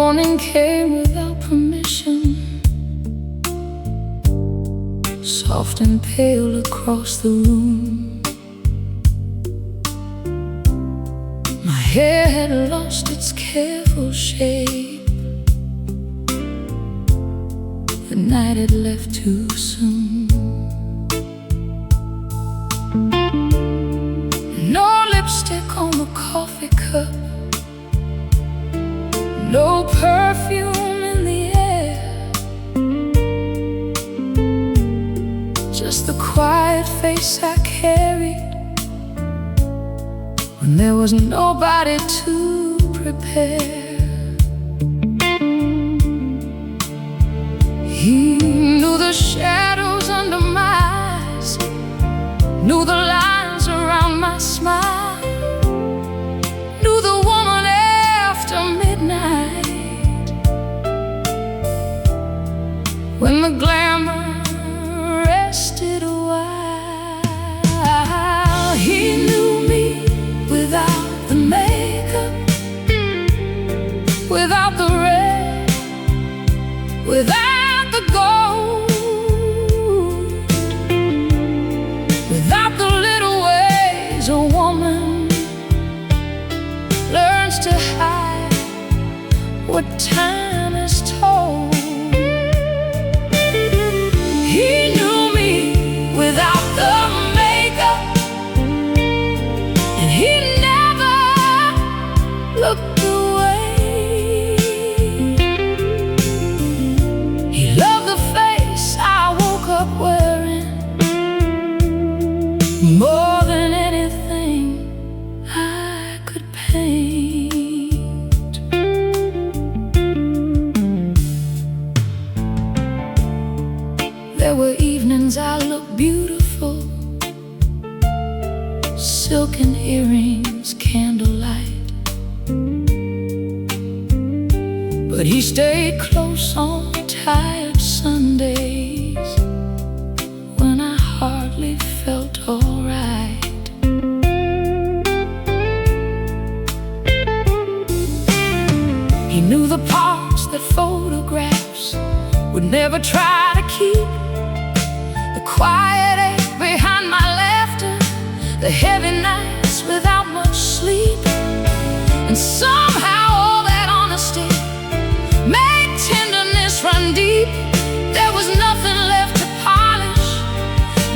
morning came without permission, soft and pale across the room. My hair had lost its careful shape. The night had left too soon. No lipstick on the coffee cup, no perfume in the air, just the quiet face I carried when there was nobody to prepare. He knew the shadows under my eyes, knew the lines around my smile, knew the woman after midnight, when the glamour rested a while. He knew me without the makeup, without the red, without the gold, without the little ways a woman learns to hide what time has told. He knew me without the makeup, and he never looked away. He loved the face I woke up wearing more than anything I could paint. There were evenings I looked beautiful, silken earrings, candlelight, but he stayed close on tired Sundays when I hardly felt alright. He knew the parts that photographs would never try to keep, the quiet ache behind my laughter, the heavy nights without much sleep. And somehow all that honesty made tenderness run deep. There was nothing left to polish,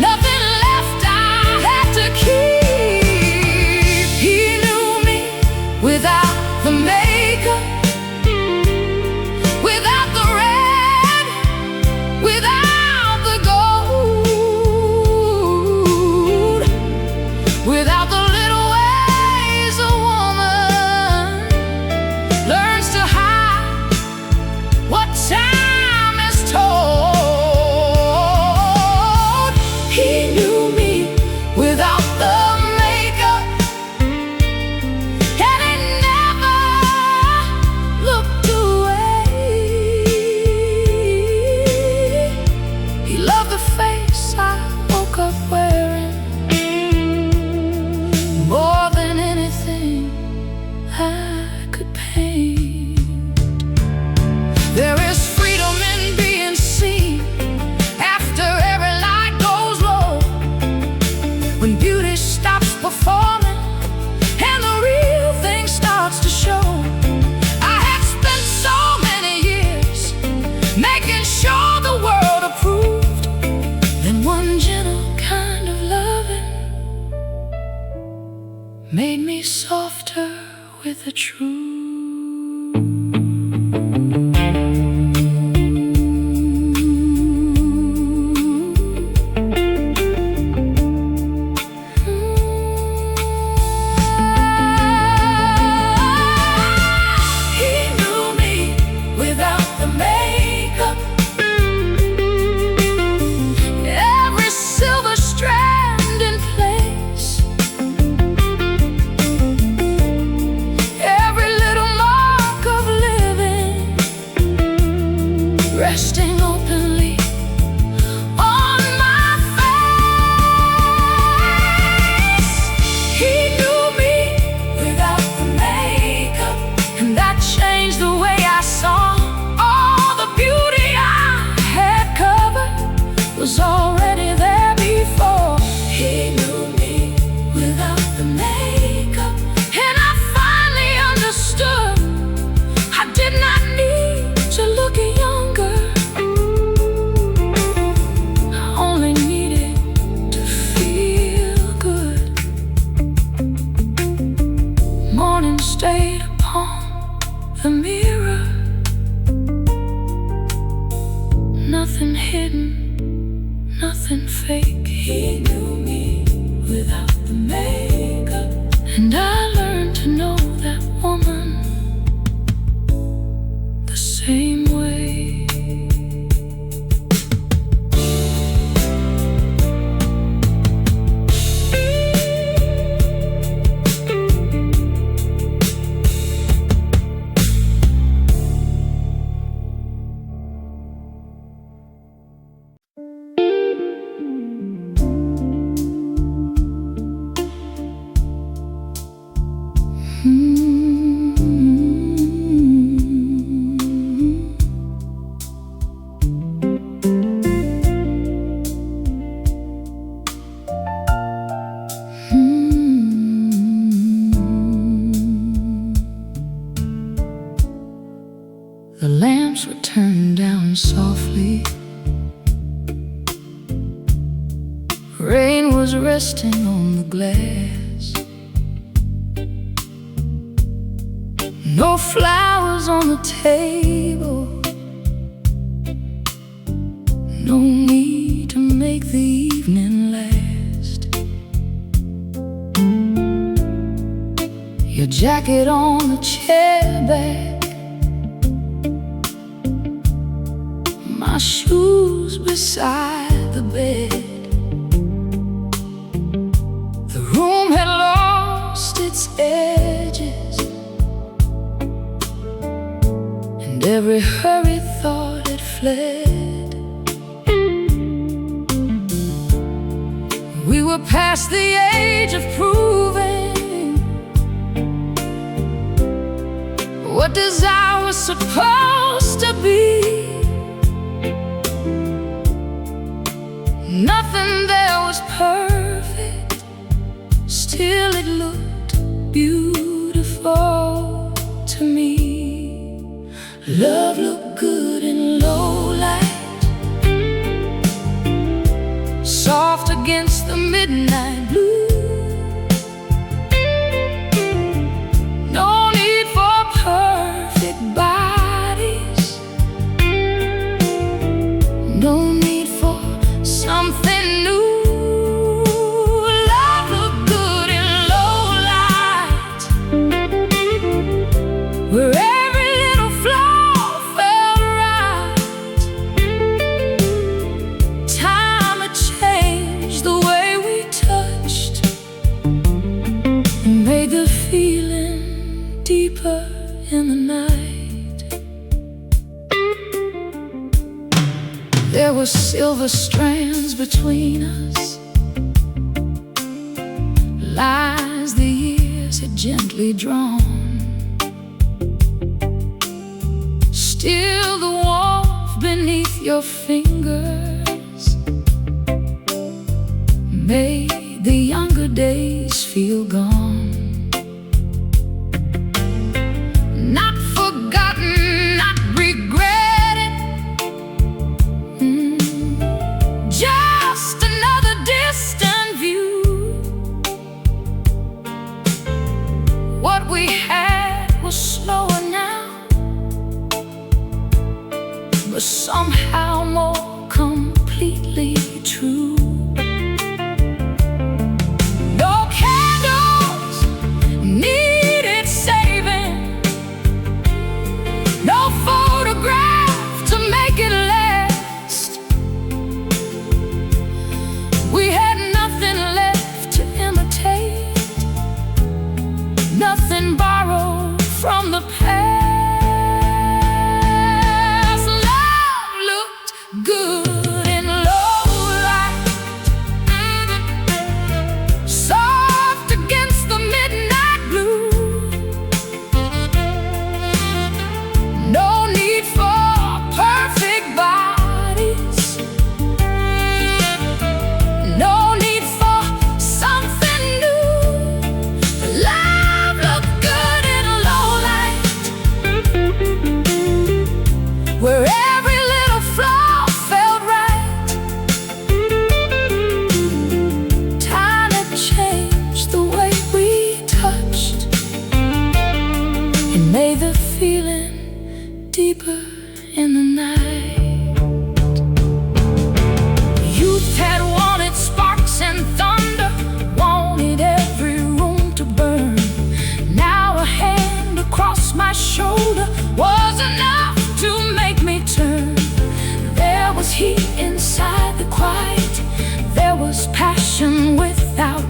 nothing left I had to keep. He knew me without the makeup, without the red, without the gold, without the little ways a woman learns to hide what time is told. He knew me without the makeup, and he never looked away. He loved the face I woke up wearing more than anything I could paint. There is freedom in being seen after every light goes low, when beauty stops performing and the real thing starts to show. I had spent so many years making sure the world approved, then one gentle kind of loving made me softer with the truth. He knew me without the makeup, every silver strand in place, every little knew me without the makeup, and I learned to know that woman the same way. The lamps were turned down softly. Rain was resting on the glass. No flowers on the table. No need to make the evening last. Your jacket on the chair back, my shoes beside the bed. The room had lost its edges, and every hurried thought had fled. We were past the age of proving what desire was supposed to be. Nothing there was perfect, still it looked beautiful to me. Love looked good in low light, soft against the midnight blue. No need for perfect bodies, no need for something new. Love looked good in low light, where every little flaw felt right. Time had changed the way we touched, and made the feeling deeper in the night. There were silver strands between us, lines the years had gently drawn. Still the warmth beneath your fingers made the younger days feel gone. Not forgotten, not regretted, just another distant view. What we had was slower now, but somehow more completely true. No candles,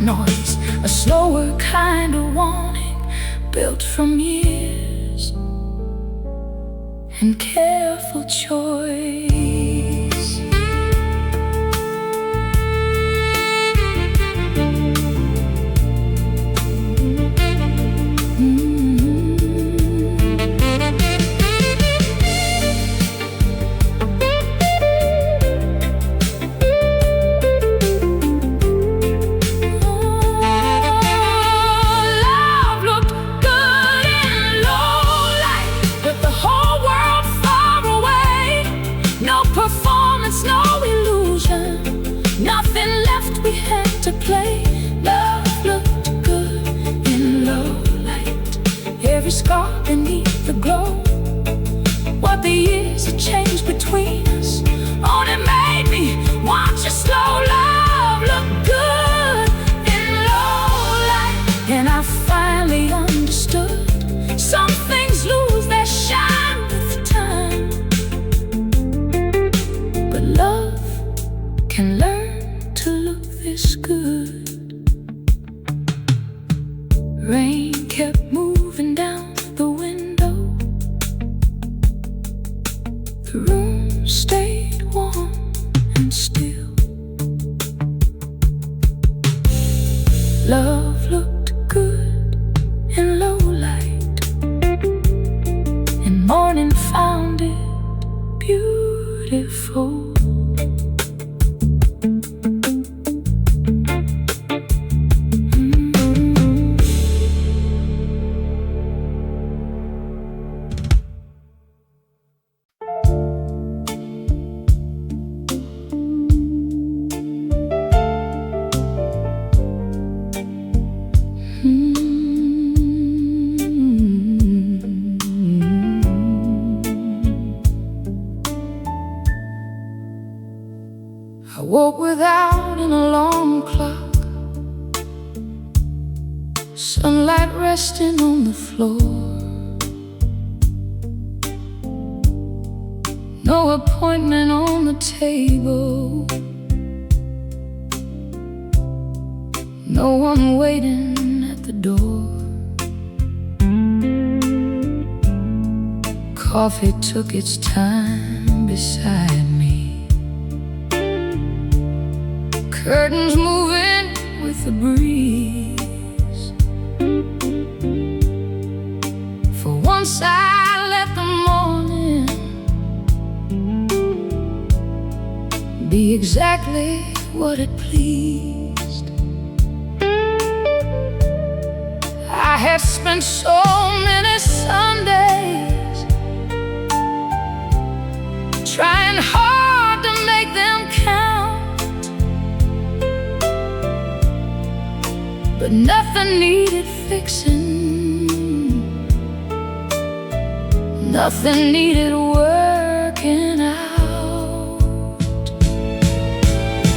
noise, a slower kind of warning, built from years and careful choice. To play, love looked good in low light. Every scar beneath the glow. What the years had changed between us only made me want you slow. Love looked good in low light, and I finally understood. Some things lose their shine with time, but love can learn to look this good. Rain kept moving down the window. The room stayed warm and still. Love looked good in low light, and morning found it beautiful. I woke without an alarm clock, sunlight resting on the floor. No appointment on the table, no one waiting at the door. Coffee took its time beside me, curtains moving with the breeze. For once I let the morning be exactly what it pleased. I had spent so many Sundays trying hard to make them count, but nothing needed fixing, nothing needed working out.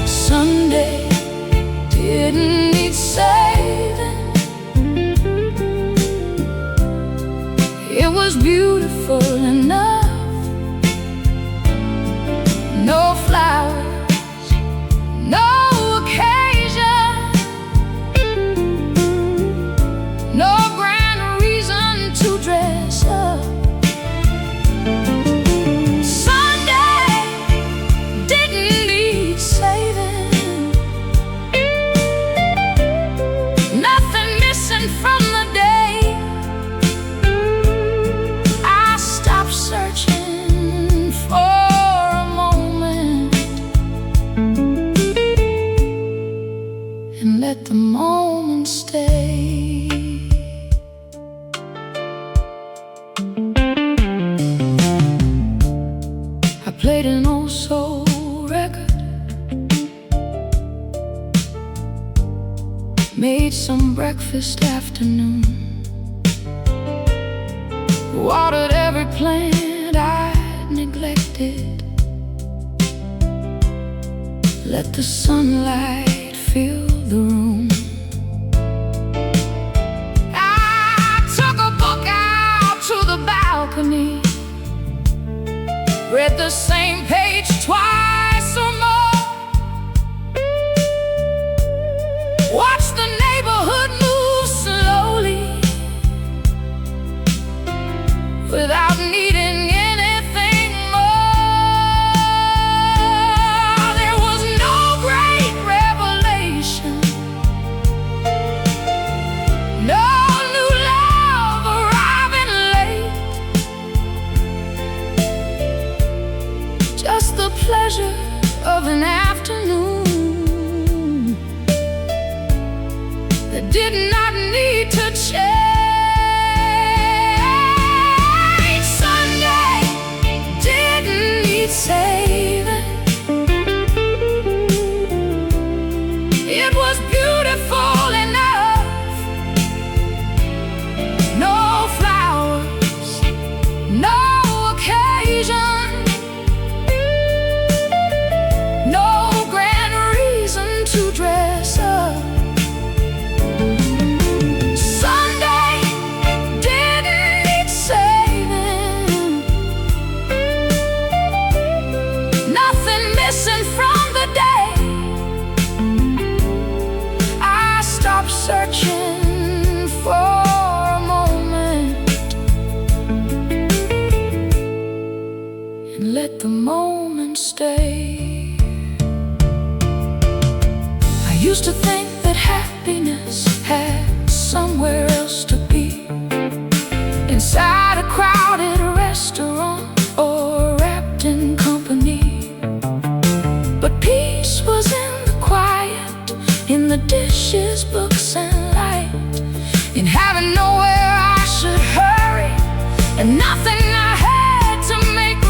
Sunday didn't need saving, it was beautiful enough. No flowers, no occasion, no grand reason to dress up. Sunday didn't need saving, nothing missing from the day. I stopped searching for a moment and let the moment stay. I played an old soul record, made some breakfast afternoon, watered every plant I'd neglected, let the sunlight fill the room. I took a book out to the balcony, read the same page twice or more, watched the did not need to change. Sunday didn't need saving. It was beautiful enough. No flowers, no occasion, no grand reason to dress up. Sunday didn't need saving. Nothing missing from the day. I stopped searching for a moment and let the moment stay. I used to think that happiness had somewhere else to be, inside a crowded restaurant or wrapped in company. But peace was in the quiet, in the dishes, books, and light, in having nowhere I should hurry, and nothing I had to make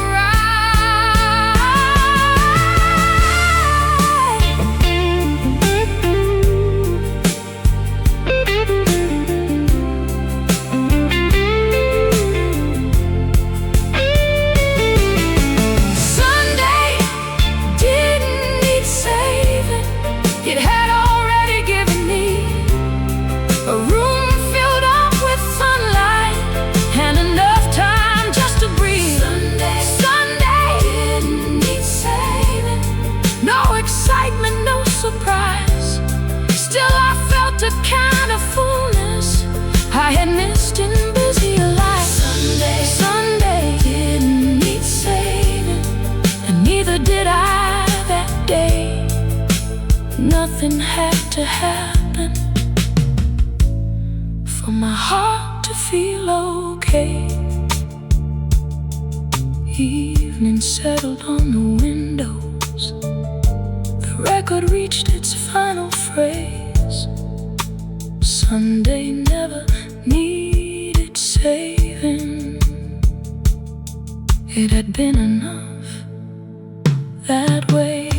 a kind of fullness I had missed in busy life. Sunday didn't need saving, and neither did I that day. Nothing had to happen for my heart to feel okay. Evening settled on the windows. The record reached its final phrase. Sunday never needed saving. It had been enough that way.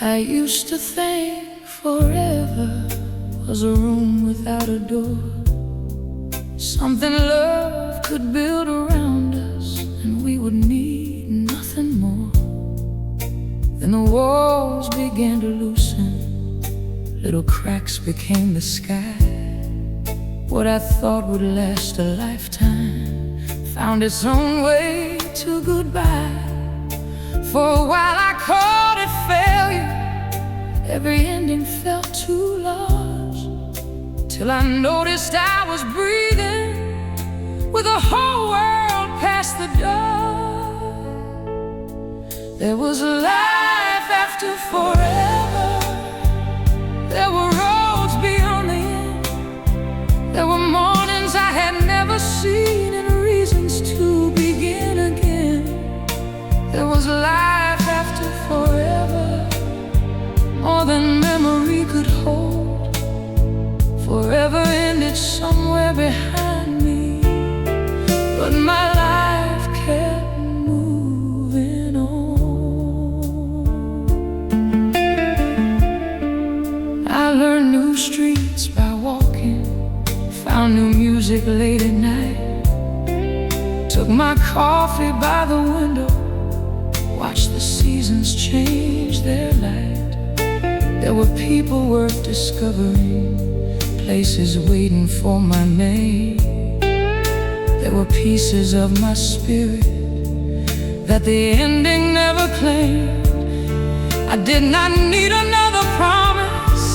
I used to think forever was a room without a door, something love could build around us, and we would need nothing more. Then the walls began to loosen, little cracks became the sky. What I thought would last a lifetime found its own way to goodbye. For a while I called it failure. Every ending felt too large, till I noticed I was breathing with the whole world past the door. There was life after forever. There were roads beyond the end. There were mornings I had never seen, and reasons to begin again. There was life after forever, more than memory could hold. Forever ended somewhere behind me, but my life kept moving on. I learned new streets by walking, found new music late at night, took my coffee by the window, watched the seasons change their light. There were people worth discovering, places waiting for my name. There were pieces of my spirit that the ending never claimed. I did not need another promise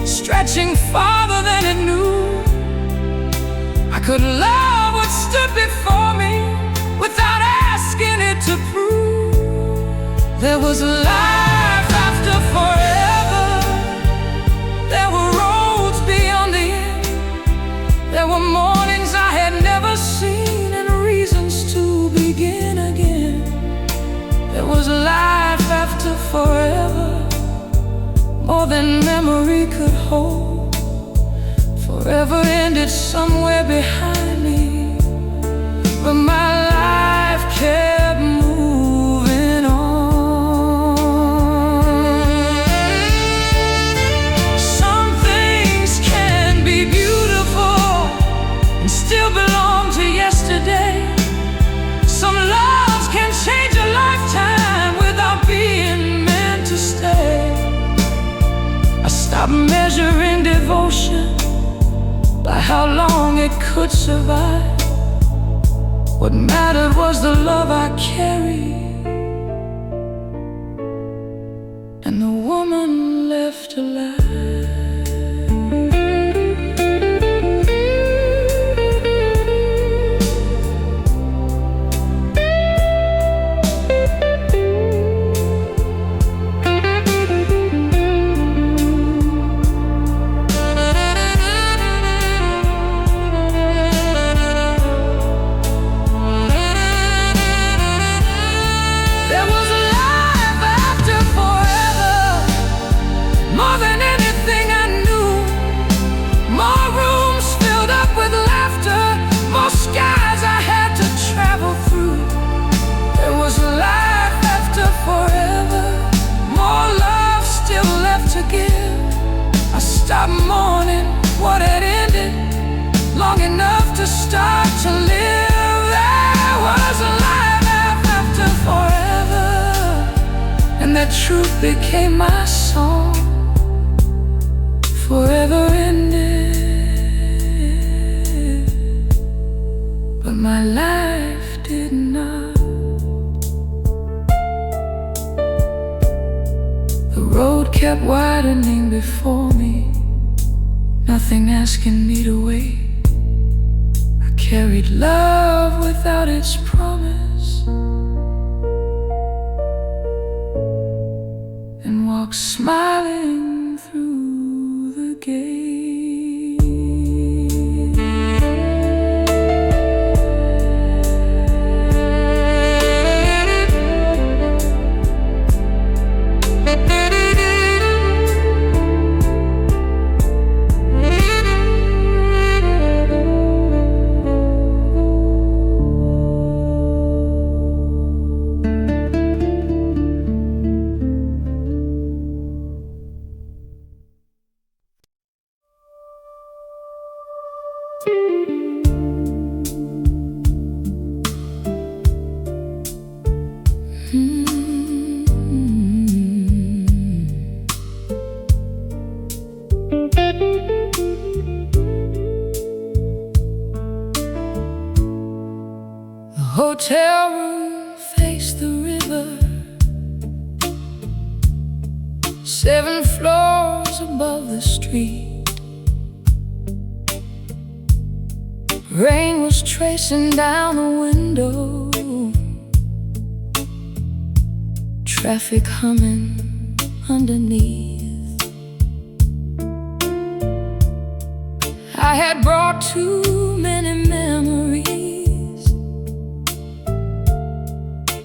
stretching farther than it knew. I could love what stood before me without asking it to prove. There was life after forever. There were roads beyond the end. There were mornings I had never seen and reasons to begin again. There was life after forever, more than memory could hold. Forever ended somewhere behind me, but my life kept moving on. Some things can be beautiful and still belong to yesterday. Some loves can change a lifetime without being meant to stay. I stopped measuring devotion by how long it could survive. What mattered was the love I carried and the woman left alive. Stop mourning what had ended long enough to start to live. There was a life after forever, and that truth became my song. Forever ended, but my life did not. The road kept widening before me, nothing asking me to wait. I carried love without its promise and walked smiling through the gate. The hotel room faced the river, 7 floors above the street. Rain was tracing down the window, traffic humming underneath. I had brought too many memories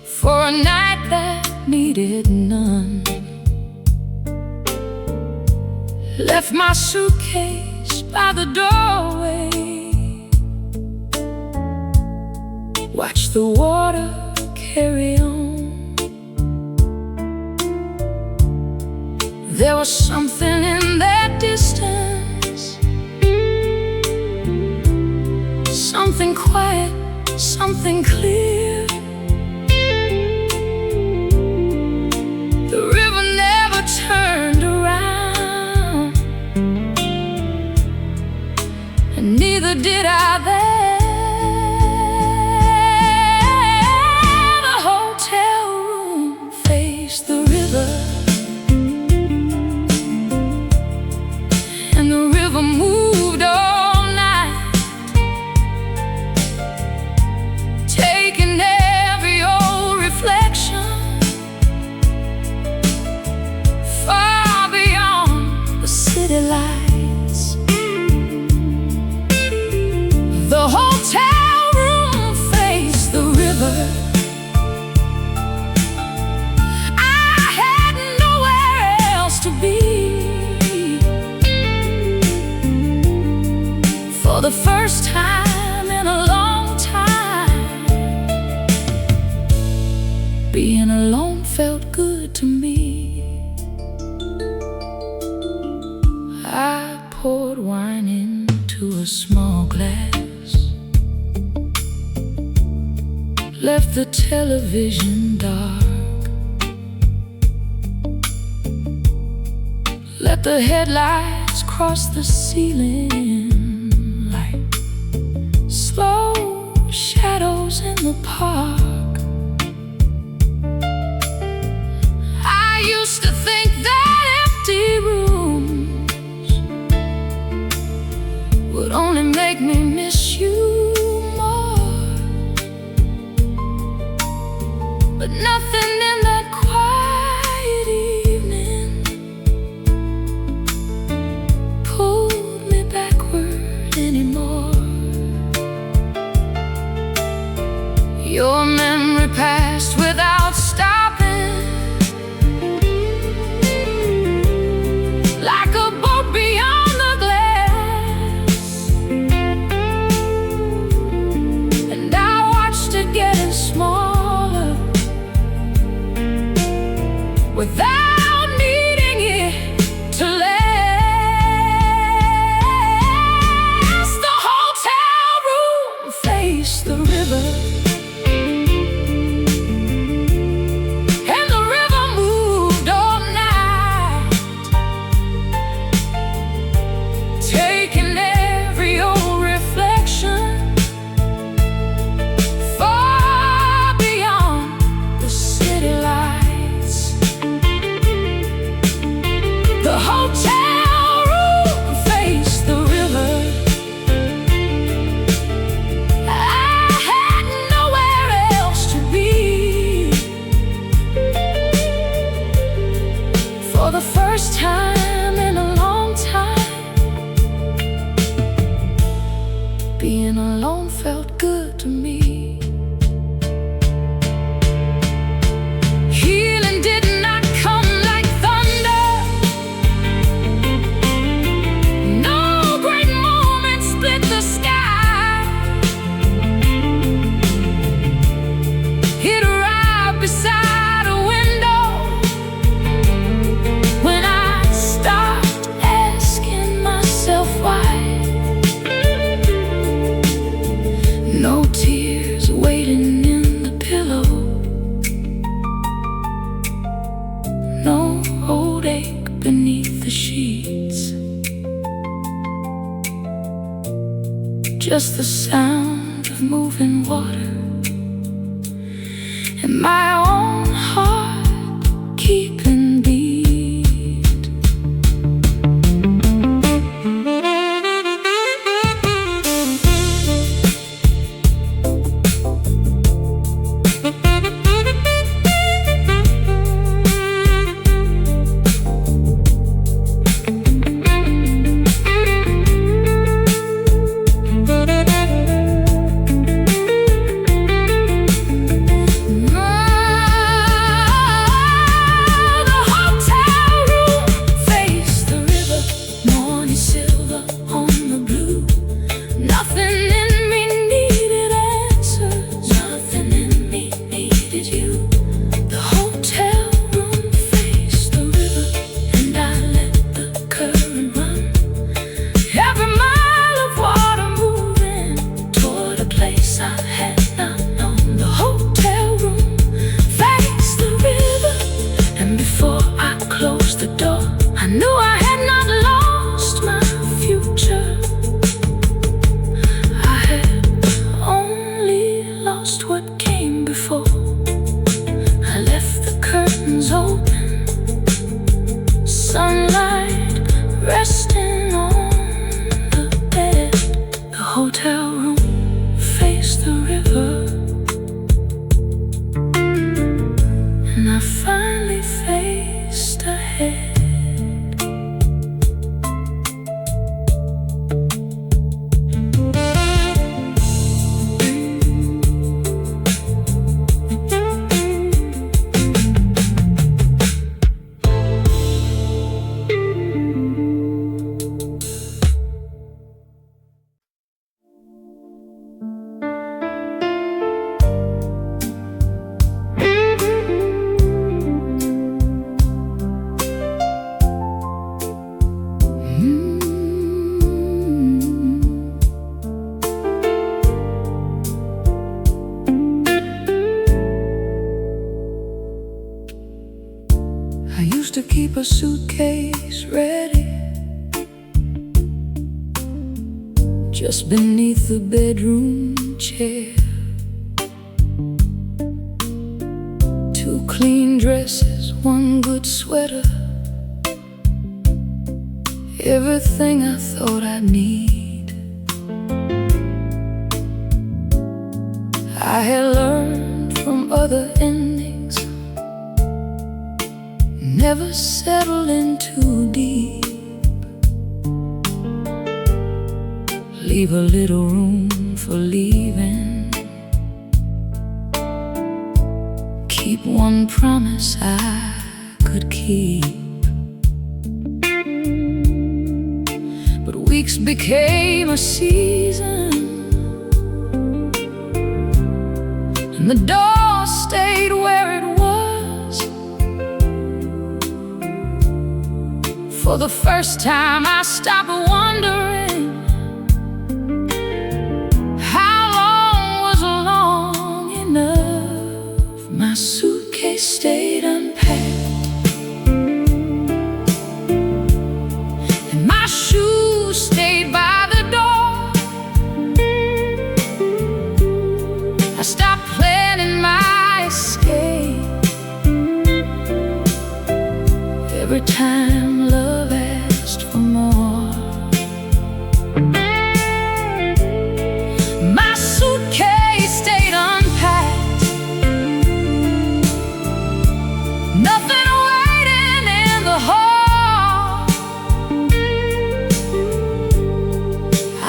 for a night that needed none. Left my suitcase by the doorway, watch the water carry on. There was something in that distance, something quiet, something clear. The river never turned around, and neither did I there. The whole left the television dark. Let the headlights cross the ceiling like slow shadows in the park. I used to think that empty rooms would only make me miss you more, but nothing in that quiet evening pulled me backward anymore. Your memory passed without stopping, like a boat beyond the glass, and I watched it getting smaller without needing it to last. The hotel room faced the river, and the river moved all night, taking every old reflection far beyond the city lights. The hotel room faced the river. I had nowhere else to be. For the first time in a long time, being alone felt good to me. Healing did not come like thunder. No great moment split the sky. It arrived beside a window when I stopped asking myself why. No tears waiting in the pillow, no old ache beneath the sheets, just the sound of moving water and my own heart keeping beat. The hotel room faced the river, morning silver on the blue. Nothing in me needed answers, nothing in me needed you. The hotel room faced the river, and I let the current run. Every mile of water moving toward a place I had not known. The hotel room faced the river, and before I closed the door, I knew I had not lost my future. I had only lost what came before. I left the curtains open, sunlight resting on the bed. The hotel room faced the river, and I finally faced ahead. used to keep a suitcase ready just beneath the bedroom chair. 2 clean dresses, 1 good sweater, everything I thought I'd need. I had learned from other endings, never settled in too deep. Leave a little room for leaving, keep one promise I could keep. But weeks became a season, and the door stayed where it was. For the first time I stopped wondering how long was long enough. My suitcase stayed unpacked, and my shoes stayed by the door. I stopped planning my escape. Every time love asked for more, my suitcase stayed unpacked. Nothing waiting in the hall.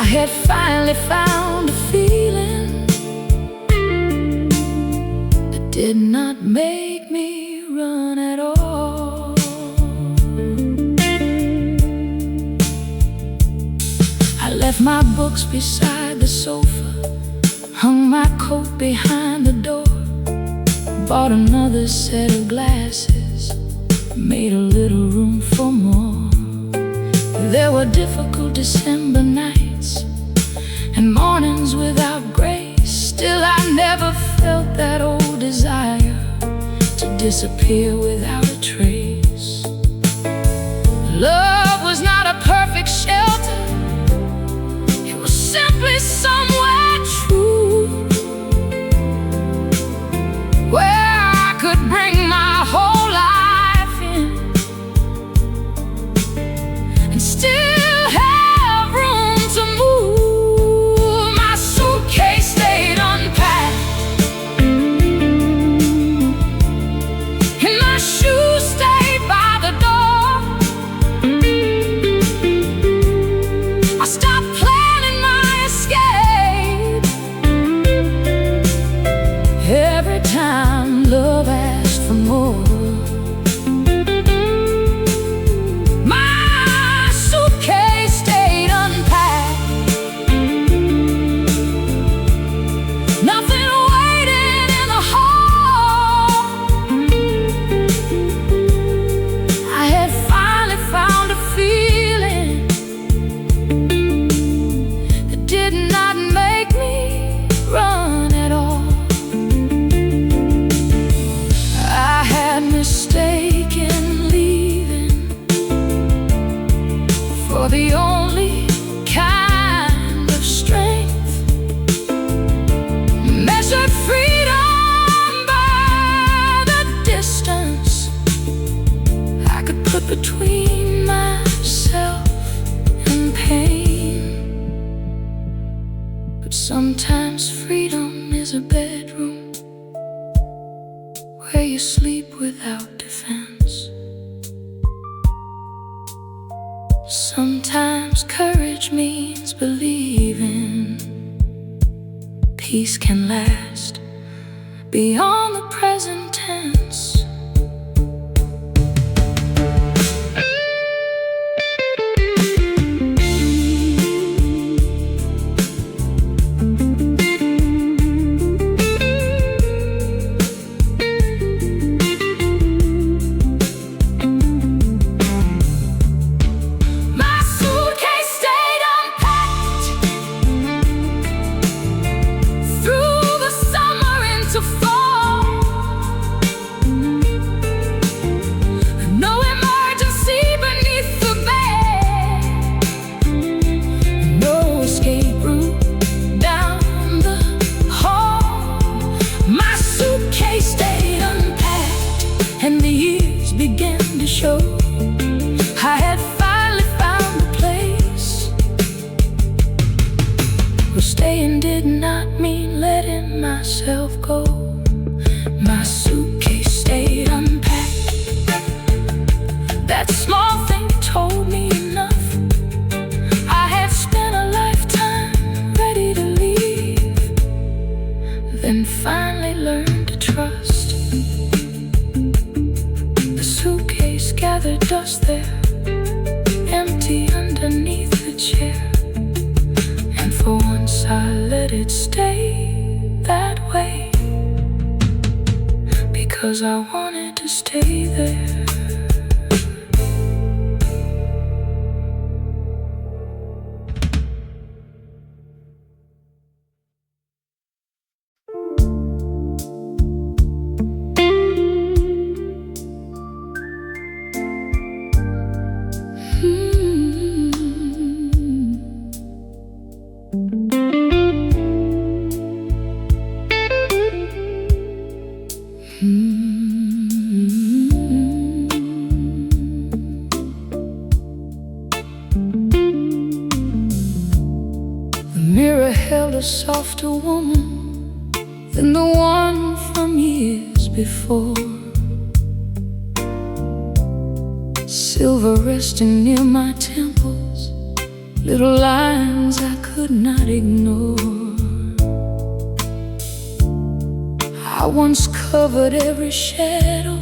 I had finally found a feeling that did not make me run at all. I left my books beside the sofa, hung my coat behind the door, bought another set of glasses, made a little room for more. There were difficult December nights and mornings without grace. Still I never felt that old desire to disappear without a trace. Love was not a perfect shelter, it was simply somewhere true, where I could bring my whole life in and still have room to move. My suitcase stayed unpacked, and my shoes stayed by the door. I stopped planning my escape. Every time love asked for more, my suitcase stayed unpacked. Nothing waiting in the hall. I had finally found a feeling that did not make me run at all. I had mistaken leaving for the only kind of strength, measured freedom by the distance I could put between myself and pain. But sometimes freedom is a bedroom where you sleep without defense. Sometimes courage means believing peace can last beyond the present tense. My suitcase stayed unpacked through the summer into fall. letting myself go. My suitcase stayed unpacked. That small thing told me enough. I had spent a lifetime ready to leave, then finally learned to trust. The suitcase gathered dust there, empty underneath the chair. And for once I let it stay that way, because I wanted to stay there. The mirror held a softer woman than the one from years before. Silver resting near my temples, little lines I could not ignore. I once covered every shadow,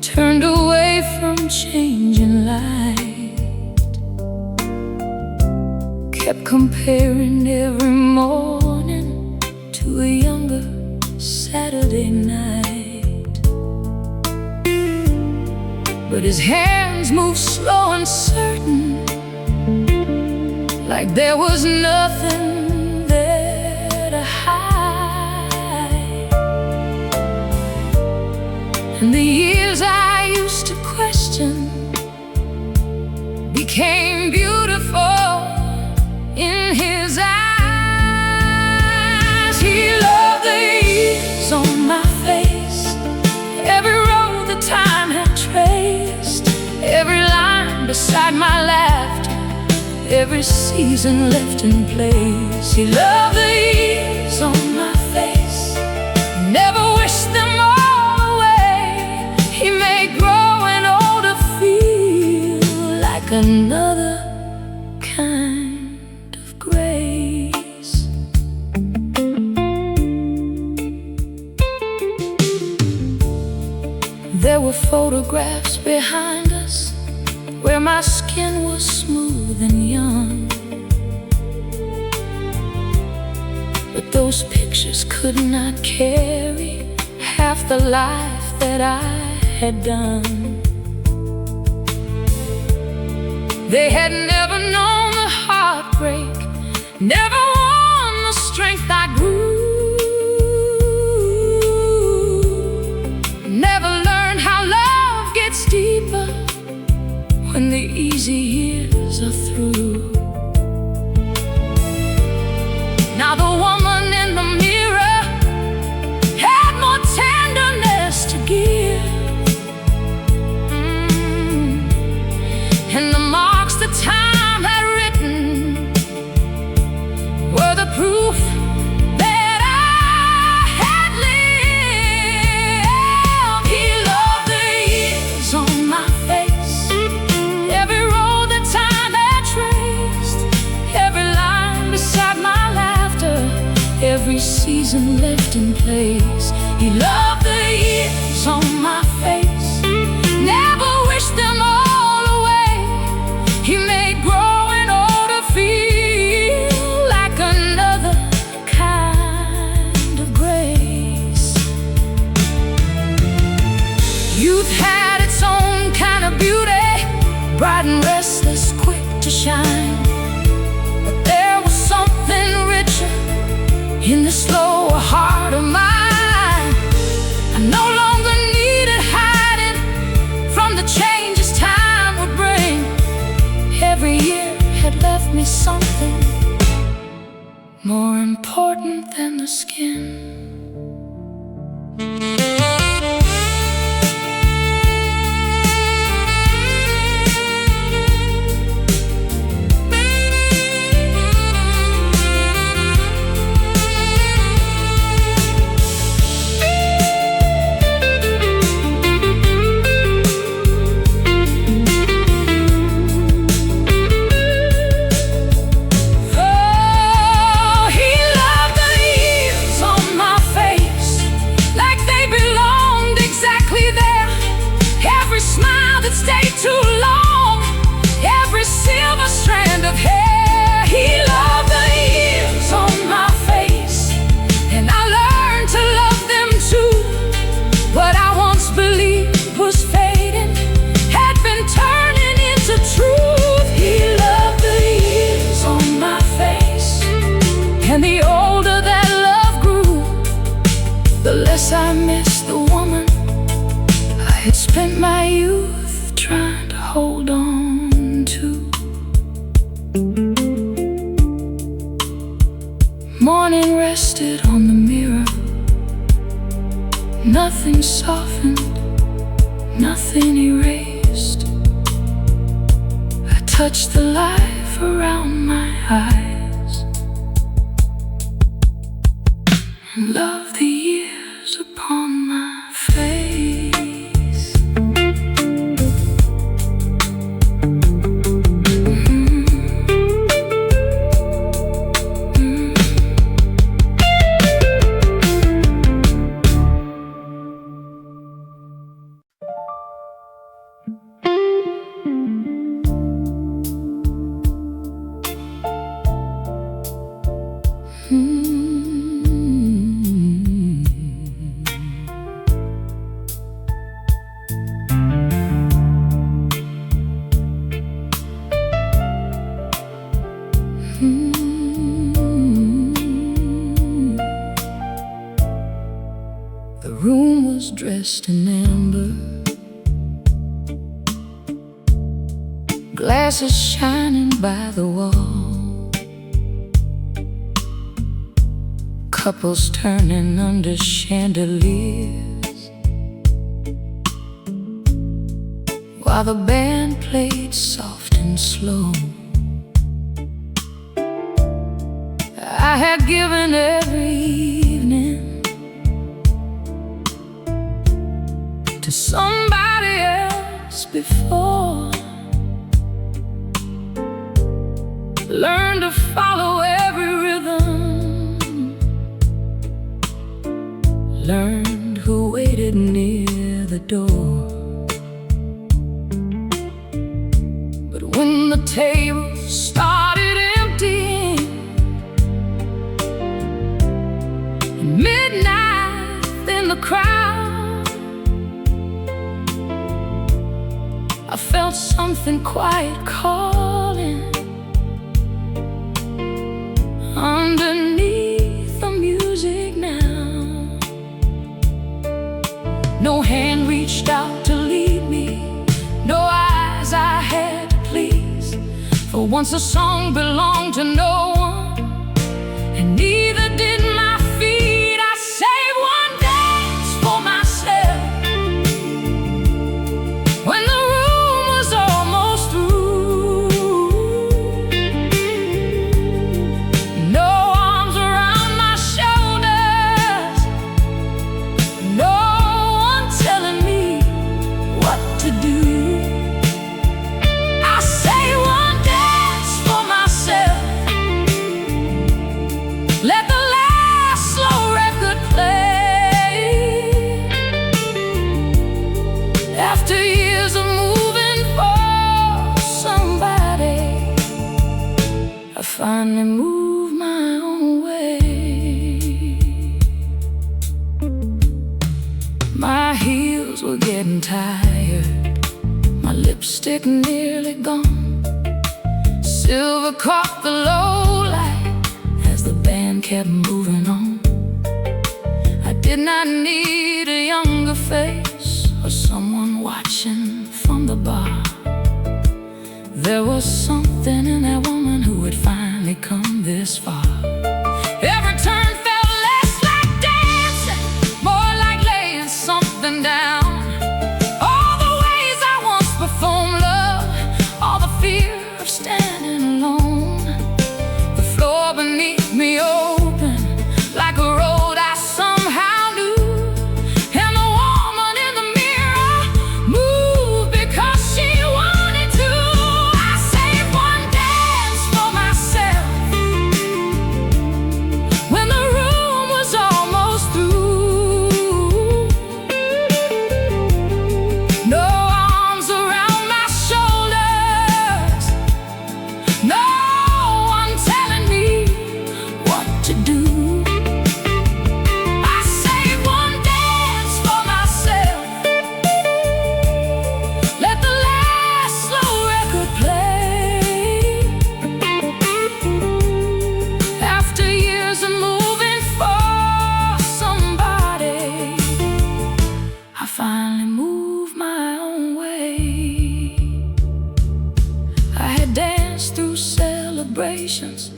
turned away from changing light, kept comparing every morning to a younger Saturday night. But his hands moved slow and certain, like there was nothing there to hide. And the years I used to question became beautiful in his eyes. He loved the years on my face, every road that time had traced, every line beside my laughter, every season left in place. He loved the years on my face, never wished them all away. He made growing older feel like another kind of grace. There were photographs behind us where my skin was smooth and young, but those pictures could not carry half the life that I had done. They had never known the heartbreak, never won the strength I grew, never learned how love gets deeper when the easy years are through. Now the woman in the mirror had more tenderness to give, and the marks that time had written were the proof that I had lived. He loved the years on my face, every road that time had traced, every line beside my laughter, every season left in place. He loved the years on my face, never wished them all away. He made growing older feel like another kind of grace. Youth had its own kind of beauty, bright and restless, quick to shine. But there was something richer in the slower heart of mine. I no longer needed hiding from the changes time would bring. Every year had left me something more important than the skin. the less I miss the woman I had spent my youth trying to hold on to. Morning rested on the mirror, nothing softened, nothing erased. I touched the life around my eyes and loved the years upon my face. The room was dressed in amber, glasses shining by the wall, couples turning under chandeliers, while the band played soft and slow. I had given every evening to somebody else before. Learned to follow every rhythm, learned who waited near the door. But when the table started emptying, midnight in the crowd, I felt something quiet calling underneath the music now. No hand reached out to lead me, no eyes I had to please. For once the song belonged to no one, and neither did my feet. I saved one dance for myself when the room was almost through. No arms around my shoulders, no one telling me what to do. I saved one dance for myself, let the last slow record play. After years of moving for somebody, I finally moved my own way. My heels were getting tired, my lipstick nearly gone. Silver caught the low light as the band kept moving on. I did not need a younger face or someone watching from the bar. There was something in that woman who had finally come this far. Every turn felt less like dancing, more like laying something down. All the ways I once performed love, all the fear of standing alone. The floor beneath me open like a road I somehow knew, and the woman in the mirror moved because she wanted to. I saved one dance for myself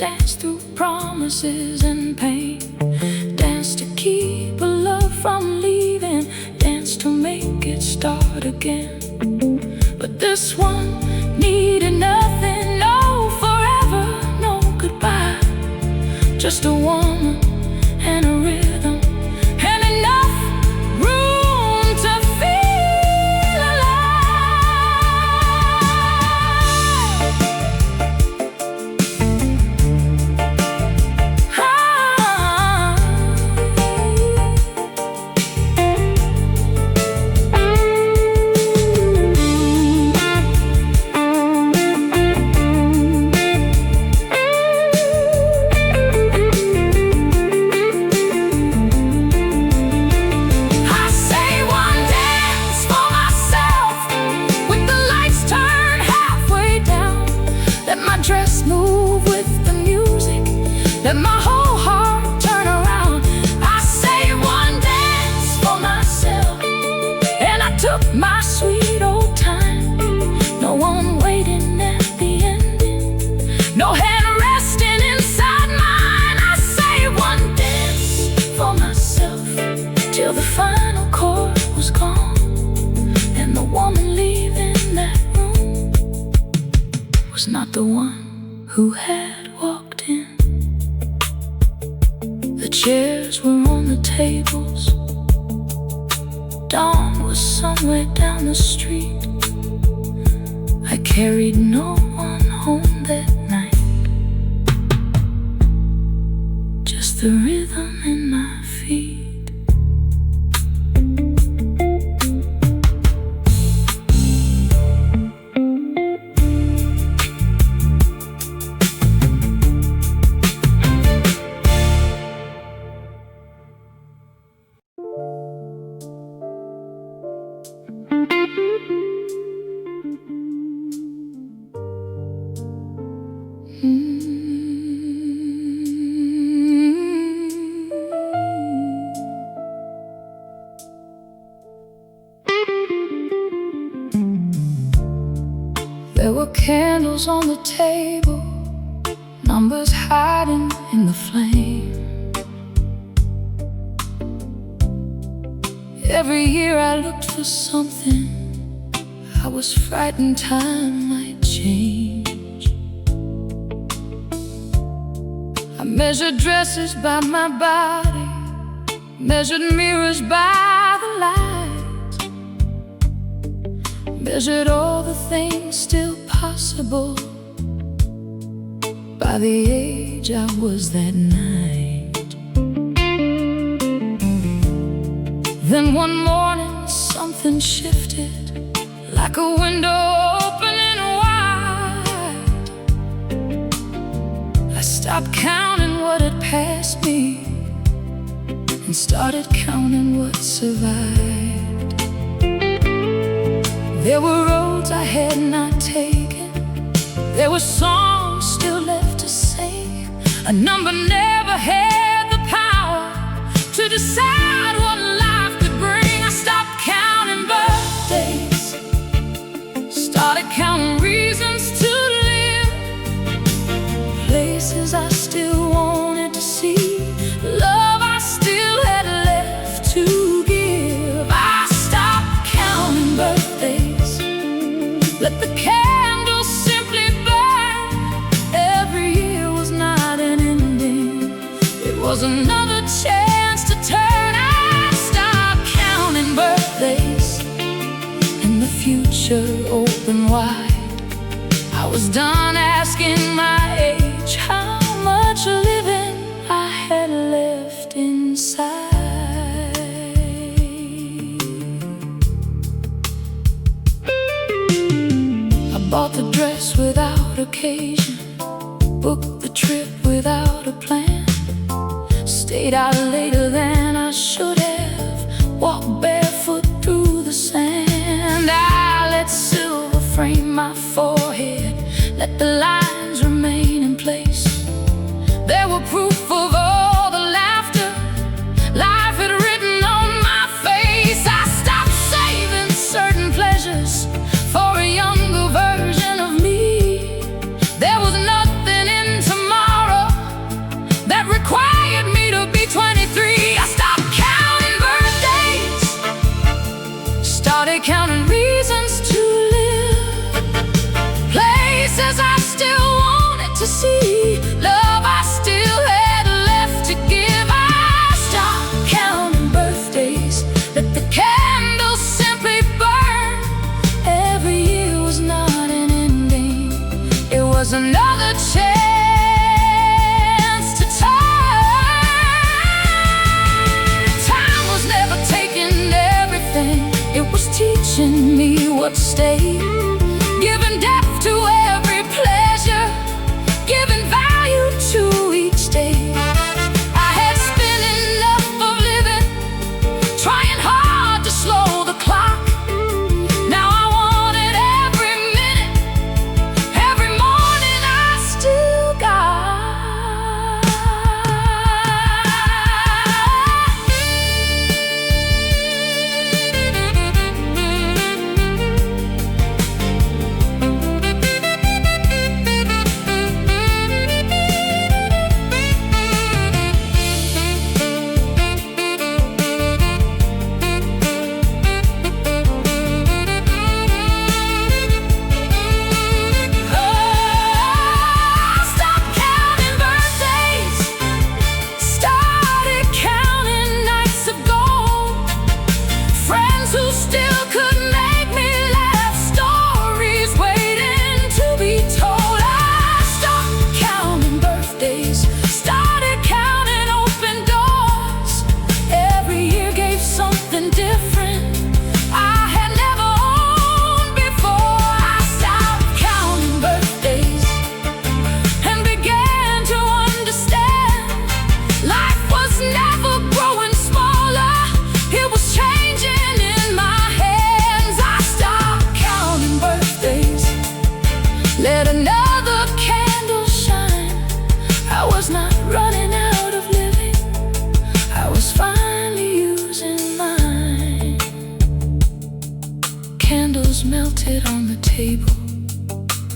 dance through promises and pain, dance to keep a love from leaving, dance to make it start again. But this one needed nothing, no forever, no goodbye, just a woman and a rhythm and enough room to feel alive. Dress move with the music, let my whole heart turn around. I say one dance for myself, and I took my sweet old time. No one waiting at the ending, no hand resting inside mine. I say one dance for myself till the final chord was gone, and the woman leaving that room was not the one who had walked in. The chairs were on the tables, dawn was somewhere down the street. I carried no one home that night, just the rhythm in my feet. There were candles on the table, numbers hiding in the flame. Every year I looked for something, I was frightened time might change. I measured dresses by my body, measured mirrors by the light, measured all the things still possible by the age I was that night. Then one morning something shifted, like a window opening wide. I stopped counting what had passed me and started counting what survived. There were roads I had not taken, there were songs still left to sing. A number never had the power to decide what life could bring. I stopped counting birthdays, started counting reasons to live, places I still wanted to see, love I still had left to give. I stopped counting birthdays, let the candles simply burn. Every year was not an ending, it was another chance to turn. I stopped counting birthdays, and the future opened wide. I was done asking my age, how much living I had left inside. I bought the dress without occasion, booked the trip without a plan, stayed out later than I should have, walked barefoot through the sand. I let silver frame my forehead, let the lines remain in place. There were proof of all the laughter life had written on my face. I stopped saving certain pleasures for a younger version of me. There was nothing in tomorrow faces I still wanted to see, love I still had left to give. I stopped counting birthdays, let the candles simply burn. Every year was not an ending, it was another chance to turn. Time was never taking everything, it was teaching me what stayed, giving depth to every pleasure, giving value to each day. I had spent enough of living, trying hard to slow the clock. Now I wanted every minute, every morning I still got. Let another candle shine. I was not running out of living, I was finally using mine. Candles melted on the table,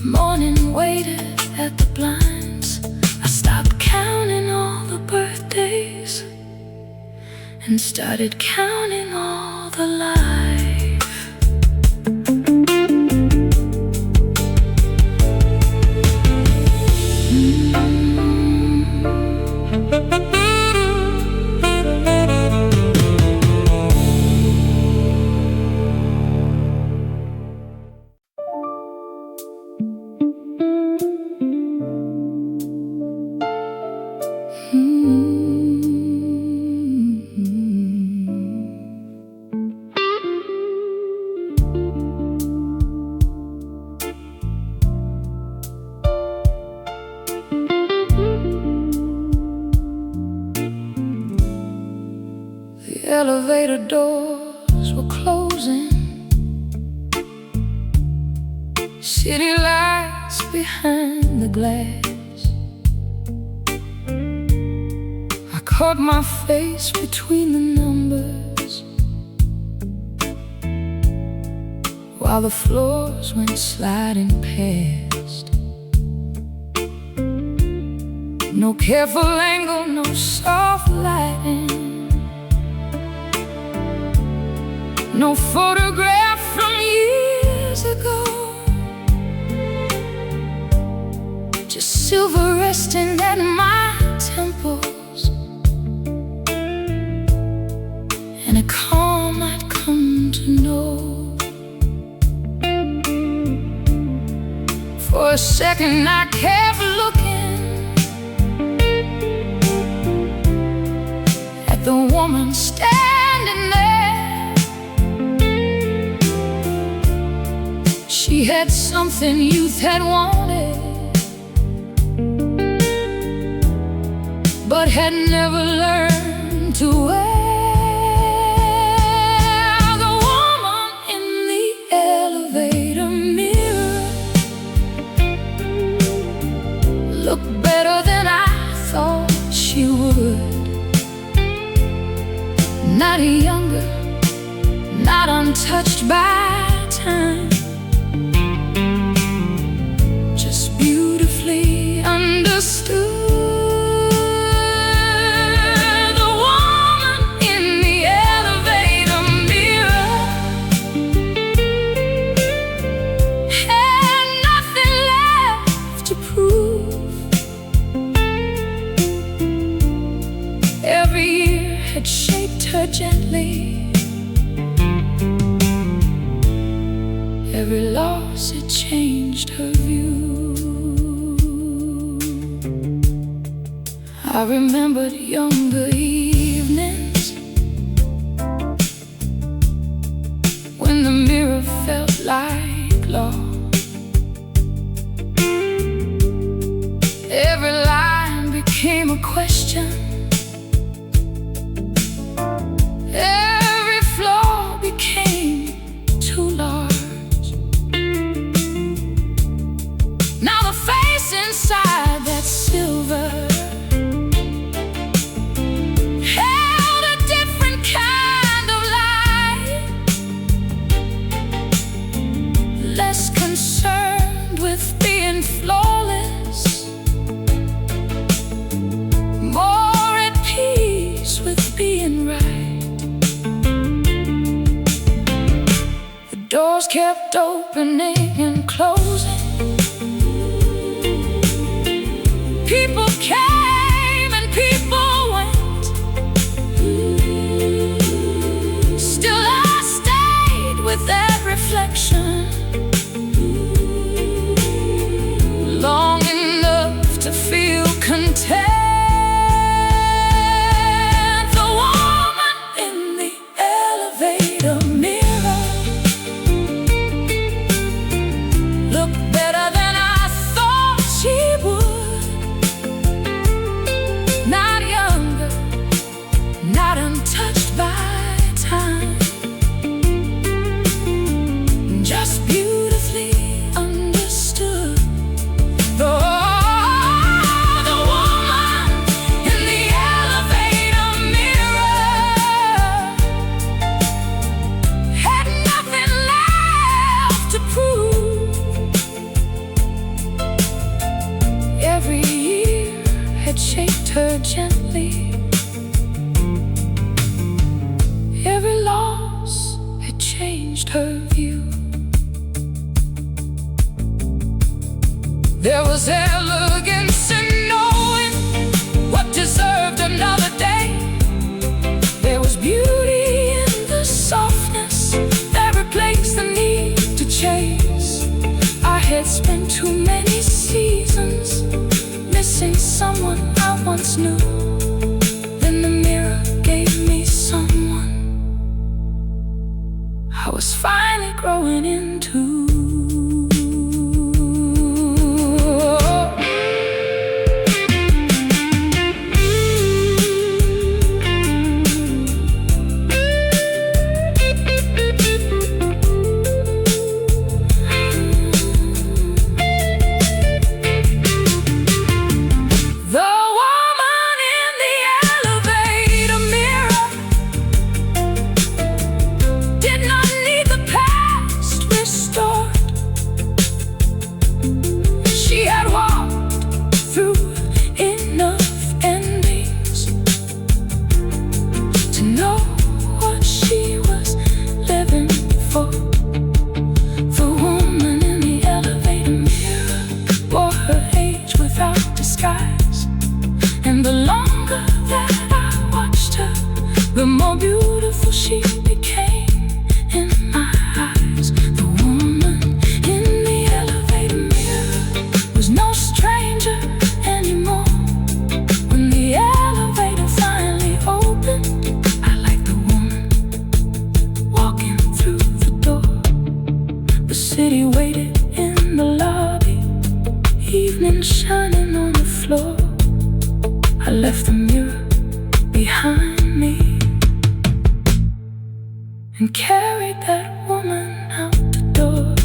morning waited at the blinds. I stopped counting all the birthdays and started counting all the lives. The elevator doors were closing, city lights behind the glass. I caught my face between the numbers while the floors went sliding past. No careful angle, no soft lighting, no photograph from years ago, just silver resting at my temples, and a calm I'd come to know. For a second I kept looking at the woman standing there. She had something youth had wanted, but had never learned to wear. The woman in the elevator mirror looked better than I thought she would. Not younger, not untouched by time, just beautifully understood. The woman in the elevator mirror had nothing left gently. Every loss, it changed her view. I remembered younger evenings when the mirror felt like law. Every line became a question. Every flaw became too large. Now the face inside that silver held a different kind of light, less concerned with being flawless, more at peace with being right. The doors kept opening and closing. People came and people went. Still I stayed with that reflection, long enough to feel content. The woman in the elevator mirror looked better than I thought she would. Not younger, not untouched by time, just beautifully understood. The woman in the elevator mirror had nothing left to prove. Every year had shaped her gently. Every loss had changed her view. There was elegance in knowing what deserved another day. There was beauty in the softness that replaced the need to chase. I had spent too many seasons missing someone I once knew. Then the mirror gave me someone I was finally growing into. And the longer that I watched her, the more beautiful she became in my eyes. The woman in the elevator mirror was no stranger anymore. When the elevator finally opened, I liked the woman walking through the door. The city waited in the lobby, evening shining on the floor. I left the mirror behind me and carried that woman out the door.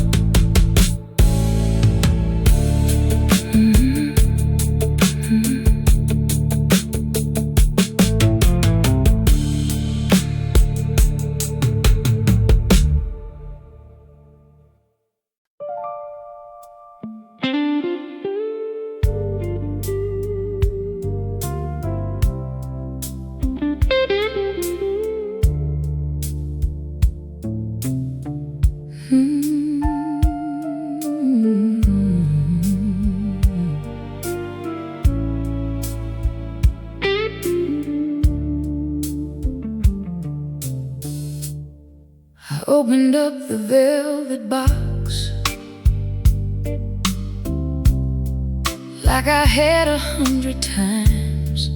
opened up the velvet box like I had 100 times.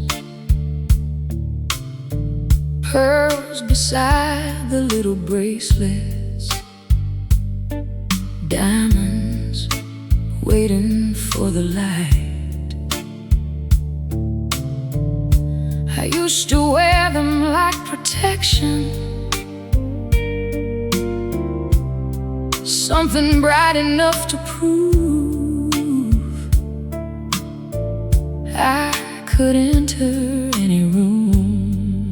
Pearls beside the little bracelets, diamonds waiting for the light. I used to wear them like protection, something bright enough to prove I could enter any room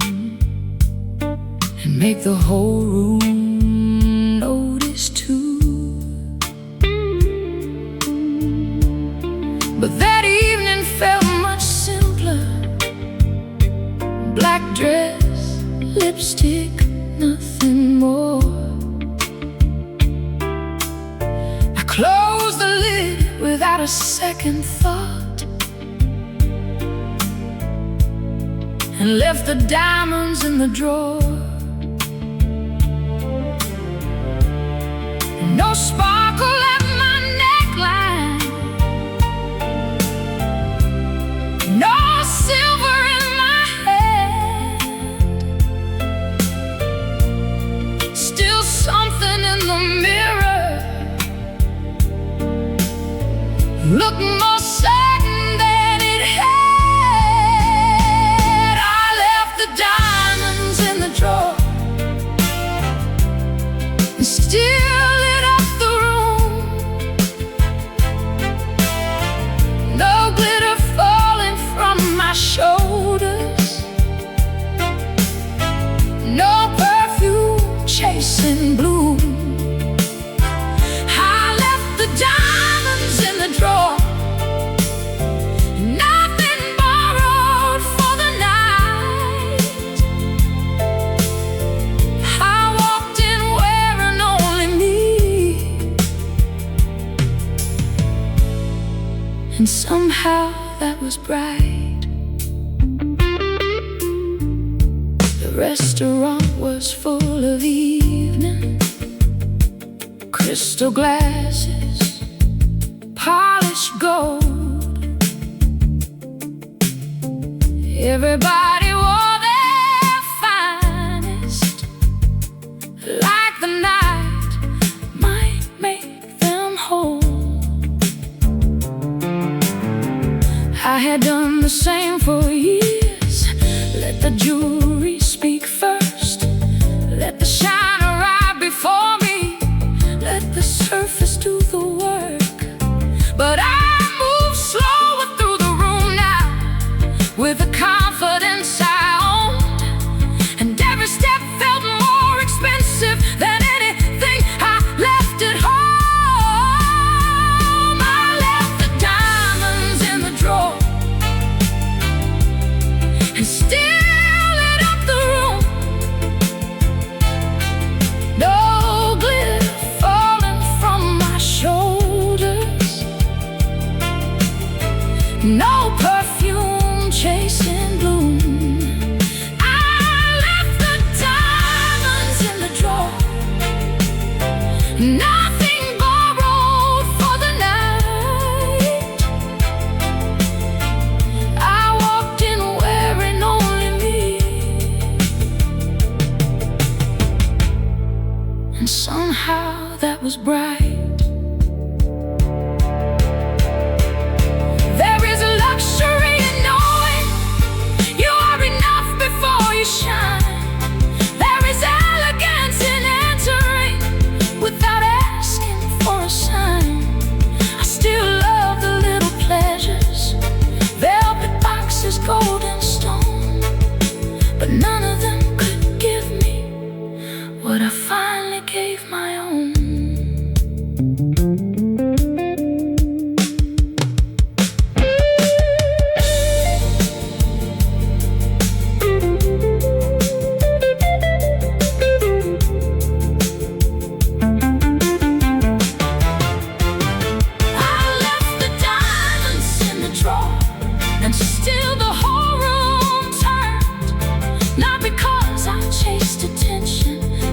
and make the whole room notice too. But that evening felt much simpler. Black dress, lipstick, nothing more. Closed the lid without a second thought and left the diamonds in the drawer. No sparkle at my neckline, no silver in my hand, still something in the mirror look more certain than it had. I left the diamonds in the drawer and still lit up the room. No glitter falling from my shoulders, no perfume chasing bloom. I left the diamonds in the drawer, nothing borrowed for the night. I walked in wearing only me, and somehow that was bright. The restaurant was full of evening, crystal glasses, polished gold. Everybody wore their finest, like the night might make them whole. I had done the same for years. Let the jewelry speak first, let the shine arrive before me, let the surface do the work. But I move slower through the room now, with the confidence I owned, and every step felt more expensive than anything I left at home. I left the diamonds in the drawer and still lit up the room. No glitter falling from my shoulders, no perfume chasing bloom. I left the diamonds in the drawer, nothing borrowed for the night. I walked in wearing only me, and somehow that was bright. There is a luxury in knowing you are enough before you shine. There is elegance in entering without asking for a sign. I still love the little pleasures, velvet boxes, golden stone, but none of them could give me what I finally gave my own.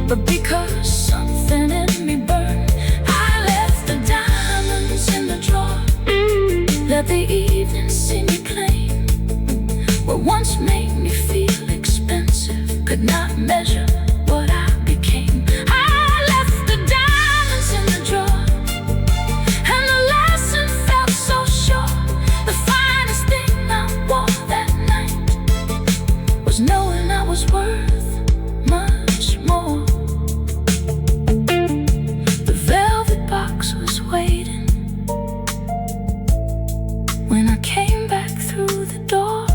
But because once made me feel expensive, could not measure what I became. I left the diamonds in the drawer, and the lesson felt so sure. The finest thing I wore that night was knowing I was worth much more. The velvet box was waiting when I came back through the door.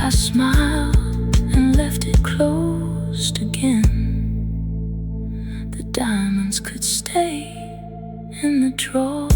I smiled and left it closed again. The diamonds could stay in the drawer.